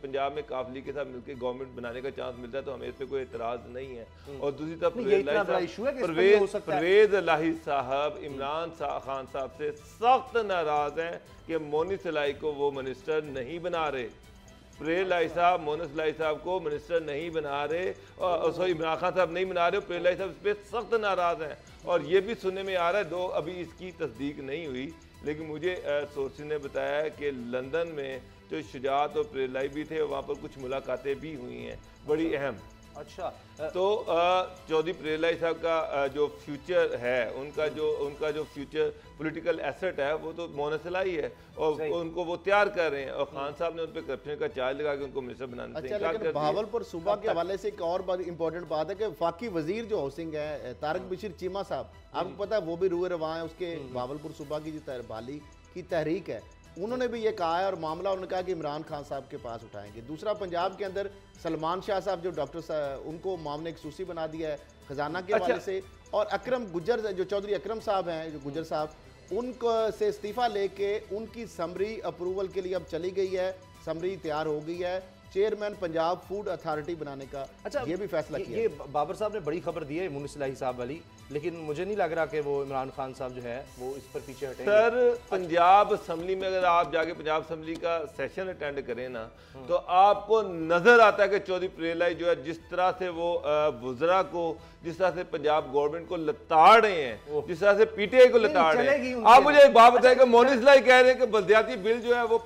पंजाब में काफ लीग के साथ मिलकर गवर्नमेंट बनाने का चांस मिलता है तो हमें इस पर कोई एतराज़ नहीं है। और दूसरी तरफ परवेज इलाही साहब इमरान खान साहब से सख्त नाराज़ हैं कि मोनी सलाई को वो मिनिस्टर नहीं बना रहे। परवेज इलाही साहब मोनी सलाई साहब को मिनिस्टर नहीं बना रहे, और सॉरी इमरान खान साहब नहीं बना रहे, परवेज इलाही साहब इस पर सख्त नाराज़ हैं। और ये भी सुनने में आ रहा है, दो अभी इसकी तस्दीक नहीं हुई, लेकिन मुझे सोर्सेज ने बताया है कि लंदन में जो शुजात और परवेज इलाही भी थे, वहाँ पर कुछ मुलाकातें भी हुई हैं बड़ी अहम। अच्छा, तो चौधरी परवेज इलाही साहब का जो फ्यूचर है, उनका जो फ्यूचर पॉलिटिकल एसेट है वो तो मोनी सलाई है, और उनको वो तैयार कर रहे हैं, और खान साहब ने उन पर करप्शन का चार्ज लगा के उनको मिनिस्टर बनाने से इनकार कर दिया। बहावलपुर सूबा के हवाले से एक और बड़ी इंपॉर्टेंट बात है कि वफाकी वजीर जो हाउसिंग है तारिक बशीर चीमा साहब, आपको पता है वो भी रूए रवां है, उसके बहावलपुर सूबा की जो बहाली की तहरीक है, उन्होंने भी ये कहा है, और मामला उन्होंने कहा कि इमरान खान साहब के पास उठाएंगे। दूसरा, पंजाब के अंदर सलमान शाह साहब जो डॉक्टर उनको मामले एक सूसी बना दिया है खजाना के हवाले से, और अकरम गुज्जर जो चौधरी अकरम साहब हैं, जो गुज्जर साहब, उनको से इस्तीफा लेके उनकी समरी अप्रूवल के लिए अब चली गई है, समरी तैयार हो गई है चेयरमैन पंजाब फूड अथॉरिटी बनाने का। अच्छा, ये भी फैसला किया। ये बाबर साहब ने बड़ी खबर दी है मोनी सलाई साहब वाली, लेकिन मुझे नहीं लग रहा कि वो इमरान खान साहब जो है वो इस पर पीछे हटेंगे। सर पंजाब असम्बली में अगर आप जाके पंजाब असम्बली का सेशन अटेंड करें ना, तो आपको नजर आता है कि चौधरी परवेज इलाही जो है जिस तरह से वो वज़रा को, जिस तरह से पंजाब गवर्नमेंट को लताड़ रहे हैं, जिस तरह से PTI को लताड़ रहे हैं। आप मुझे एक बात बताएं कि मोनी सलाई कह रहे हैं कि बलदियाती बिल जो है वो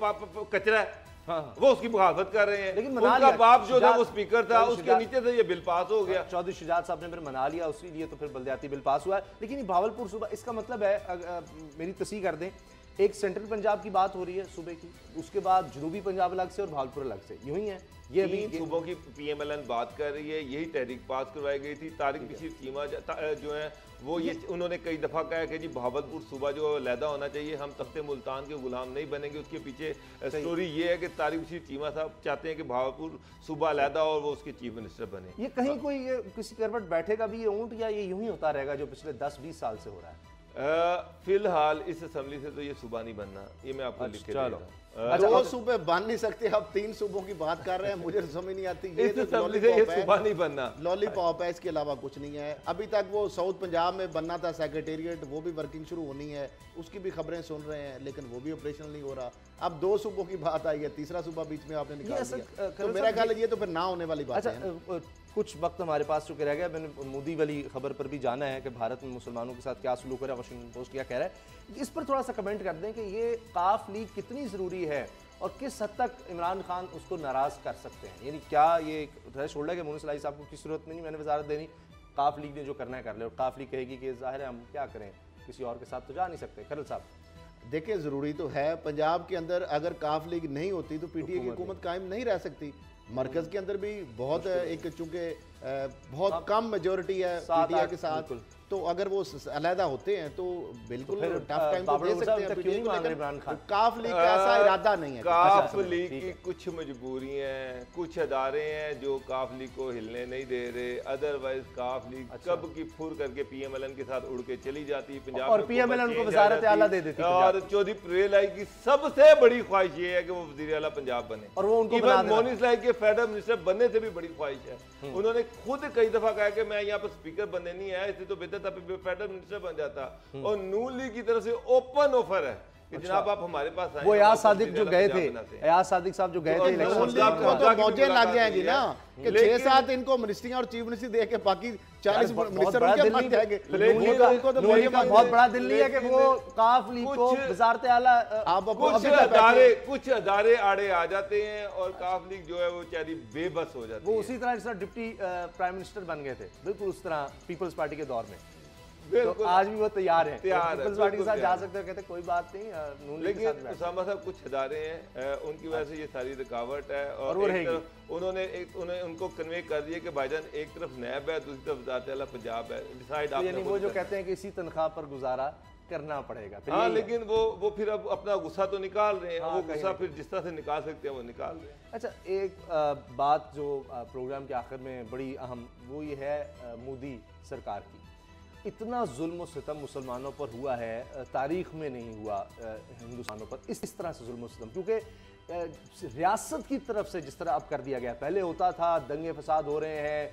कचरा है, वो उसकी मुखालफत कर रहे हैं, लेकिन उनका बाप जो था वो स्पीकर था, उसके नीचे से ये बिल पास हो गया। चौधरी शुजात साहब ने फिर मना लिया, उसी लिए तो फिर बलदियाती बिल पास हुआ है। लेकिन ये भावलपुर सूबा, इसका मतलब है मेरी तस्दीक कर दें, एक सेंट्रल पंजाब की बात हो रही है सूबे की, उसके बाद जनूबी पंजाब अलग से और भावलपुर अलग से, यूं ही है। ये अभी सूबों की PMLN बात कर रही है, यही तहरीक पास करवाई गई थी। तारिक बशीर चीमा जो है वो ये उन्होंने कई दफ़ा कहा कि जी भावलपुर सूबा जो अलहदा होना चाहिए, हम तख्ते मुल्तान के गुलाम नहीं बनेंगे। उसके पीछे स्टोरी ये है कि तारिक बशीर चीमा साहब चाहते हैं कि भावलपुर सूबा अलहदा और वो उसके चीफ मिनिस्टर बने। ये कहीं कोई किसी करवट बैठेगा भी ये ऊँट, या ये यूं ही होता रहेगा जो पिछले 10-20 साल से हो रहा है? फिलहाल इस असेंबली से तो ये सूबा नहीं बनना, ये मैं आपको लिख के दे रहा हूं। दो सूबे बन नहीं सकते, अब 3 सूबों की बात कर रहे हैं, मुझे समझ नहीं आती। ये तो सूबा नहीं बनना, लॉलीपॉप है, इसके अलावा कुछ नहीं है। अभी तक वो साउथ पंजाब में बनना था सेक्रेटेरिएट, वो भी वर्किंग शुरू होनी है, उसकी भी खबरें सुन रहे हैं, लेकिन वो भी ऑपरेशनल नहीं हो रहा। अब 2 सूबों की बात आई है, तीसरा सूबा बीच में आपने निकाल दिया, तो मेरा ख्याल है ये तो फिर ना होने वाली बात है। कुछ वक्त हमारे पास चुके रह गया। मैंने मोदी वाली खबर पर भी जाना है कि भारत में मुसलमानों के साथ क्या सलूक है, वाशिंगटन पोस्ट क्या कह रहा है, इस पर थोड़ा सा कमेंट कर दें कि ये काफ लीग कितनी ज़रूरी है और किस हद तक इमरान खान उसको नाराज़ कर सकते हैं। यानी क्या ये थ्रेशोल्ड है कि मोहन सलाई साहब को की जरूरत नहीं, मैंने वजारत देनी, काफ लीग ने जो करना है कर ले, और काफ लीग कहेगी कि जाहिर है हम क्या करें, किसी और के साथ तो जा नहीं सकते। खरल साहब देखिए, ज़रूरी तो है, पंजाब के अंदर अगर काफ लीग नहीं होती तो पीटीआई की हुकूमत कायम नहीं रह सकती। मरकज़ के अंदर भी बहुत एक चूँकि बहुत कम मेजोरिटी है पीटीआई के साथ, तो अगर वो अलहदा होते हैं तो बिल्कुल टफ टाइम तो दे सकते हैं पीटीआई को। काफ लीग का ऐसा इरादा नहीं है। काफ लीग की कुछ मजबूरियां हैं, कुछ अदारे हैं जो काफ लीग को हिलने नहीं दे रहे, अदरवाइज काफ लीग कब की फुर करके पीएमएलएन के साथ उड़ के चली जाती पंजाब, और पीएमएलएन को वज़ारत आला दे देती। और चौधरी परेल आई की सबसे बड़ी ख्वाहिश ये है कि वो वज़ीर आला पंजाब बने, और वो उनको मोहन सलाई के फेडरल मिनिस्टर बनने से भी बड़ी ख्वाहिश है। उन्होंने खुद कई दफा कहा कि मैं यहाँ पर स्पीकर बनने नहीं आया, इसलिए तो बेहतर था फेडरल मिनिस्टर बन जाता। और नून लीग की तरफ से ओपन ऑफर है कि जनाब आप हमारे पास आए। वो एयाज सादिक जो गए थे, एयाज सादिक साहब जो गए थे इलेक्शन तो मौजे लग जाएंगी ना कि 6-7 इनको मिनिस्ट्रियां और चीफ मिनिस्ट्री दे के बाकी 40 मिनिस्टर उनके बन जाएंगे। उनको तो बहुत बड़ा दिल नहीं है कि वो काफ लीग को वजारत आला, कुछ अदारे आड़े आ जाते हैं और काफ लीग जो है वो बेचारी बेबस हो जाती है। वो उसी तरह जिस तरह डिप्टी प्राइम मिनिस्टर बन गए थे, बिल्कुल उस तरह पीपल्स पार्टी के दौर में, तो आज भी वो तैयार है पीपल्स पार्टी के साथ जा सकते हैं, कहते कोई बात नहीं। लेकिन उसामा साहब कुछ अदारे हैं उनकी वजह से ये सारी रुकावट है, और उन्होंने उनको कन्वे कर दिया कि भाईजान एक तरफ नैब है, दूसरी तरफ वज़ारत आला पंजाब है, डिसाइड आप। यानी वो जो कहते हैं कि इसी तनख्वाह पर गुजारा करना पड़ेगा। हाँ, लेकिन वो फिर अब अपना गुस्सा तो निकाल रहे हैं, वो गुस्सा फिर जिस तरह से निकाल सकते हैं वो निकाल रहे हैं। अच्छा, एक बात जो प्रोग्राम के आखिर में बड़ी अहम, वो ये है मोदी सरकार की, इतना जुल्म और सितम मुसलमानों पर हुआ है, तारीख में नहीं हुआ हिंदुस्तानों पर इस तरह से जुल्म और सितम, क्योंकि रियासत की तरफ से जिस तरह अब कर दिया गया। पहले होता था दंगे फसाद हो रहे हैं,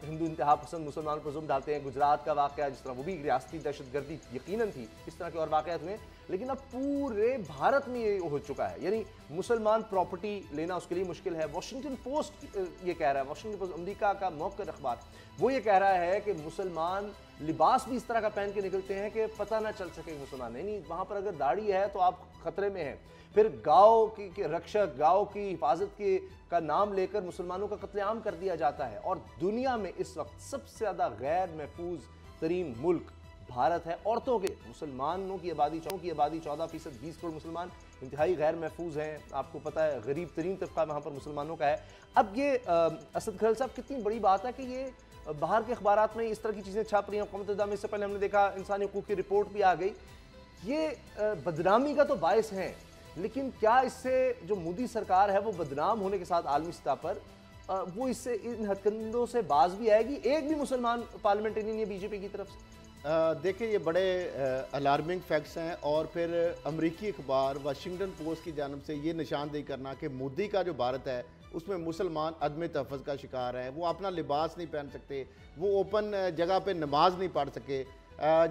हिंदू इंतहा पसंद मुसलमान पर जुल्म डालते हैं, गुजरात का वाक़या जिस तरह वो भी रियासती दहशतगर्दी यकीनन थी, इस तरह के और वाक़यात हुए, लेकिन अब पूरे भारत में ये हो चुका है। यानी मुसलमान प्रॉपर्टी लेना उसके लिए मुश्किल है। वाशिंगटन पोस्ट ये कह रहा है, वाशिंगटन पोस्ट अमेरिका का मौक़िफ़ अखबार, वो ये कह रहा है कि मुसलमान लिबास भी इस तरह का पहन के निकलते हैं कि पता ना चल सके मुसलमान नहीं, वहाँ पर अगर दाढ़ी है तो आप खतरे में हैं। फिर गाँव की रक्षक, गाँव की हिफाजत का नाम लेकर मुसलमानों का कत्लेआम कर दिया जाता है। और दुनिया में इस वक्त सबसे ज़्यादा गैर महफूज तरीन मुल्क भारत है औरतों के। मुसलमानों की आबादी 14%, 20 करोड़ मुसलमान इंतहाई गैर महफूज हैं। आपको पता है गरीब तरीन तबका वहाँ पर मुसलमानों का है। अब ये असद खरल साहब, कितनी बड़ी बात है कि ये बाहर के अखबारात में इस तरह की चीज़ें छाप रही हैं। क़ौमी मुत्तहिदा में इससे पहले हमने देखा इंसानी हकूक़ की रिपोर्ट भी आ गई। ये बदनामी का तो बायस है, लेकिन क्या इससे जो मोदी सरकार है वो बदनाम होने के साथ आलमी सतह पर वो इससे इन हथकंडों से बाज भी आएगी? एक भी मुसलमान पार्लियामेंटेरियन है बीजेपी की तरफ से? देखिए, ये बड़े अलार्मिंग फैक्ट्स हैं। और फिर अमरीकी अखबार वाशिंगटन पोस्ट की जानब से ये निशानदेही करना कि मोदी का जो भारत है उसमें मुसलमान अदम तहफ़्फ़ुज़ का शिकार है, वो अपना लिबास नहीं पहन सकते, वो ओपन जगह पे नमाज नहीं पढ़ सके,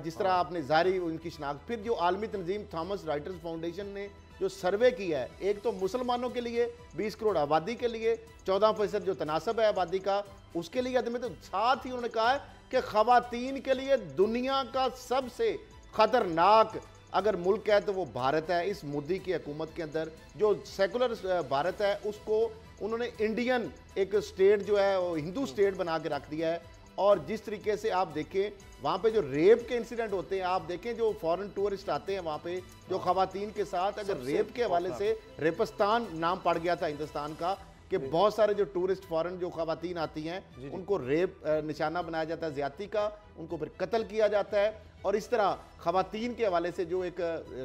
जिस तरह आपने जारी उनकी शनाख्त। फिर जो आलमी तंजीम थॉमस राइटर्स फाउंडेशन ने जो सर्वे किया है, एक तो मुसलमानों के लिए 20 करोड़ आबादी के लिए 14% जो तनासब है आबादी का उसके लिए अदम, तो साथ ही उन्होंने कहा है कि ख़वातीन के लिए दुनिया का सबसे ख़तरनाक अगर मुल्क है तो वो भारत है। इस मोदी की हुकूमत के अंदर जो सेकुलर भारत है उसको उन्होंने इंडियन एक स्टेट जो है वो हिंदू स्टेट बना के रख दिया है। और जिस तरीके से आप देखें वहाँ पे जो रेप के इंसिडेंट होते हैं, आप देखें जो फॉरेन टूरिस्ट आते हैं वहाँ पे जो ख़वातीन के साथ, अगर रेप के हवाले से रेपस्तान नाम पड़ गया था हिंदुस्तान का कि बहुत सारे जो टूरिस्ट फॉरेन जो ख़वातीन आती हैं उनको रेप निशाना बनाया जाता है ज़्यादती का, उनको फिर कत्ल किया जाता है। और इस तरह ख़वातीन के हवाले से जो एक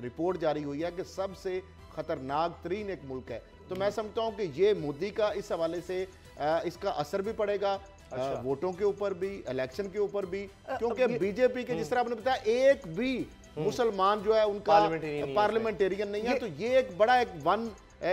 रिपोर्ट जारी हुई है कि सबसे ख़तरनाक तरीन एक मुल्क है। तो मैं समझता हूँ कि ये मोदी का इस हवाले से इसका असर भी पड़ेगा वोटों के ऊपर भी, इलेक्शन के ऊपर भी, क्योंकि बीजेपी के जिस तरह आपने बताया एक भी मुसलमान जो है उनका पार्लियामेंटेरियन नहीं है। तो ये एक बड़ा एक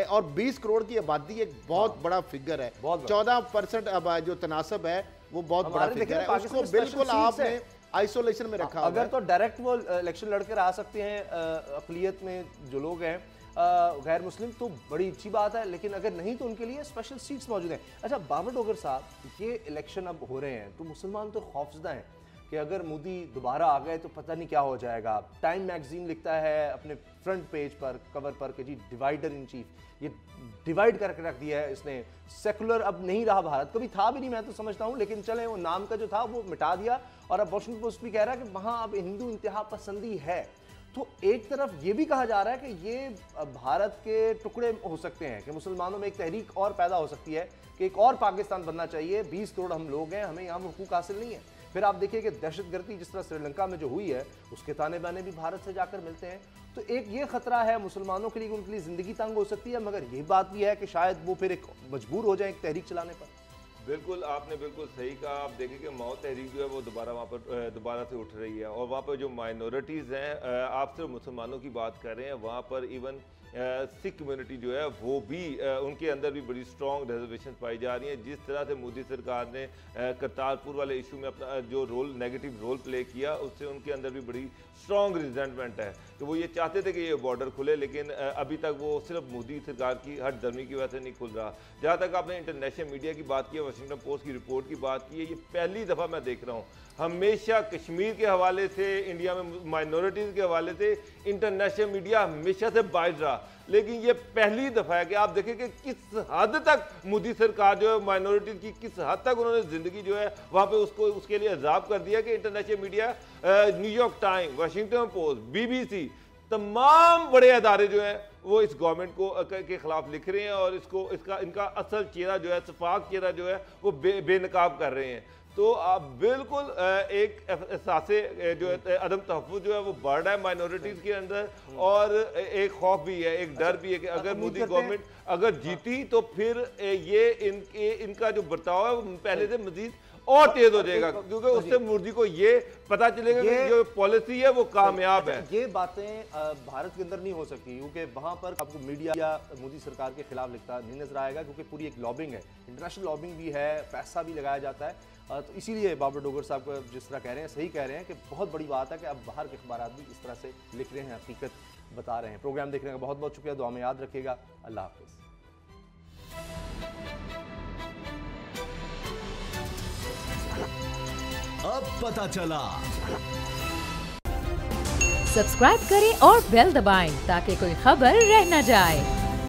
और 20 करोड़ की आबादी एक बहुत बड़ा फिगर है। 14% अब जो तनासब है वो बहुत बड़ा फिगर है, उसको बिल्कुल आपने आइसोलेशन में रखा। अगर तो डायरेक्ट वो इलेक्शन लड़कर आ सकते हैं अक़लियत में जो लोग हैं, गैर मुस्लिम तो बड़ी अच्छी बात है, लेकिन अगर नहीं तो उनके लिए स्पेशल सीट्स मौजूद हैं। अच्छा बाबर डोगर साहब, ये इलेक्शन अब हो रहे हैं तो मुसलमान तो खौफजदा हैं कि अगर मोदी दोबारा आ गए तो पता नहीं क्या हो जाएगा। टाइम मैगजीन लिखता है अपने फ्रंट पेज पर, कवर पर, कि जी डिवाइडर इन चीफ, ये डिवाइड करके रख दिया है इसने। सेकुलर अब नहीं रहा भारत, कभी था भी नहीं मैं तो समझता हूँ, लेकिन चले वो नाम का जो था वो मिटा दिया। और अब वॉशिंगटन पोस्ट भी कह रहा है कि वहाँ अब हिंदू इंतहा पसंदी है। तो एक तरफ ये भी कहा जा रहा है कि ये भारत के टुकड़े हो सकते हैं, कि मुसलमानों में एक तहरीक और पैदा हो सकती है कि एक और पाकिस्तान बनना चाहिए, 20 करोड़ हम लोग हैं, हमें यहाँ हुकूक हासिल नहीं है। फिर आप देखिए कि दहशतगर्दी जिस तरह श्रीलंका में जो हुई है उसके ताने बाने भी भारत से जाकर मिलते हैं। तो एक ये खतरा है मुसलमानों के लिए, उनके लिए ज़िंदगी तंग हो सकती है, मगर ये बात भी है कि शायद वो फिर एक मजबूर हो जाए एक तहरीक चलाने पर। बिल्कुल, आपने बिल्कुल सही कहा। आप देखें कि माओ तहरीक जो है वो दोबारा से उठ रही है, और वहाँ पर जो माइनॉरिटीज़ हैं, आप सिर्फ मुसलमानों की बात कर रहे हैं, वहाँ पर इवन सिख कम्युनिटी जो है वो भी उनके अंदर भी बड़ी स्ट्रॉन्ग रिजर्वेशन पाई जा रही हैं। जिस तरह से मोदी सरकार ने करतारपुर वाले इशू में अपना जो नेगेटिव रोल प्ले किया, उससे उनके अंदर भी बड़ी स्ट्रॉन्ग रिजेंटमेंट है कि वो ये चाहते थे कि ये बॉर्डर खुले, लेकिन अभी तक वो सिर्फ मोदी सरकार की हट दर्मी की वजह से नहीं खुल रहा। जहाँ तक आपने इंटरनेशनल मीडिया की बात की है, वाशिंगटन पोस्ट की रिपोर्ट की बात की है, ये पहली दफ़ा मैं देख रहा हूँ। हमेशा कश्मीर के हवाले से, इंडिया में माइनॉरिटीज़ के हवाले से इंटरनेशनल मीडिया हमेशा से बाइट रहा, लेकिन ये पहली दफ़ा है कि आप देखें कि किस हद तक मोदी सरकार जो है माइनॉरिटीज़ की किस हद तक उन्होंने ज़िंदगी जो है वहाँ पे उसके लिए अजाब कर दिया कि international media, New York time, Washington post, BBC, तमाम बड़े अदारे जो हैं वो इस गवर्नमेंट को के खिलाफ लिख रहे हैं, और इनका असल चेहरा जो है, शफाक चेहरा जो है वो बेनकाब कर रहे हैं। तो आप बिल्कुल एक एहसासे जो है अदम तहफ़्फ़ुज़ जो है वो बढ़ रहा है माइनॉरिटीज़ के अंदर, और एक खौफ भी है, एक डर भी है कि अगर मोदी गवर्नमेंट अगर जीती तो फिर ये इनका जो बर्ताव है वो पहले से मजीद और तेज हो जाएगा, क्योंकि उससे मोदी को ये पता चलेगा कि जो पॉलिसी है वो कामयाब है। ये बातें भारत के अंदर नहीं हो सकती, क्योंकि वहां पर आपको मीडिया या मोदी सरकार के खिलाफ लिखता नहीं नजर आएगा, क्योंकि पूरी एक लॉबिंग है, इंटरनेशनल लॉबिंग भी है, पैसा भी लगाया जाता है। तो इसीलिए बाबर डोगर साहब को जिस तरह कह रहे हैं, सही कह रहे हैं कि बहुत बड़ी बात है कि अब बाहर के अखबार भी इस तरह से लिख रहे हैं, हकीकत बता रहे हैं। प्रोग्राम देखने का बहुत बहुत शुक्रिया, दुआ में याद रखिएगा। अल्लाह हाफिज़। अब पता चला। सब्सक्राइब करें और बेल दबाएं ताकि कोई खबर रह न जाए।